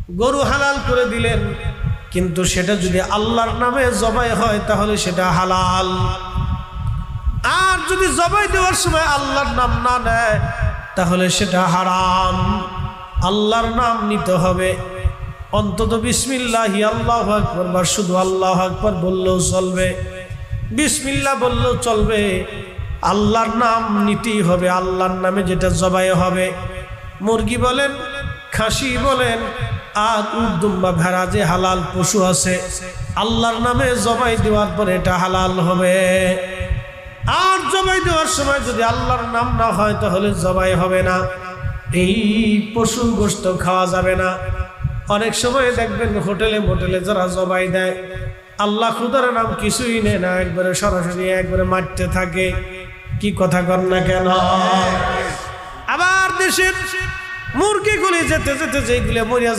গরু হালাল করে দিলেন, কিন্তু সেটা যদি আল্লাহর নামে জবাই হয় তাহলে সেটা হালাল। আর যদি জবাই দেওয়ার সময় আল্লাহর নাম না নেয় তাহলে সেটা হারাম। আল্লাহর নাম নিতে হবে, অন্তত বিসমিল্লাহি আল্লাহু আকবার বা শুধু আল্লাহু আকবার বললেও চলবে, বিসমিল্লাহ বললেও চলবে। আল্লাহর নাম নিতেই হবে, আল্লাহর নামে যেটা জবাই হবে। মুরগি বলেন, খাসি বলেন, আর উট দুম্বা ভেড়া যে হালাল পশু আছে, আল্লাহর নামে জবাই দেওয়ার পরে এটা হালাল হবে। আর জবাই দেওয়ার সময় যদি আল্লাহর নাম না হয় তাহলে জবাই হবে না, এই পশুর গোশত খাওয়া যাবে না। অনেক সময় দেখবেন হোটেলে মোটেলে যারা জবাই দেয়, আল্লাহ খুদার নাম কিছুই নেয় না, একবারে সরাসরি একবারে মারতে থাকে। কি কথা কর না কেন? আবার দেশের মুরগিগুলি যেতে যেতে যেগুলো মরিয়া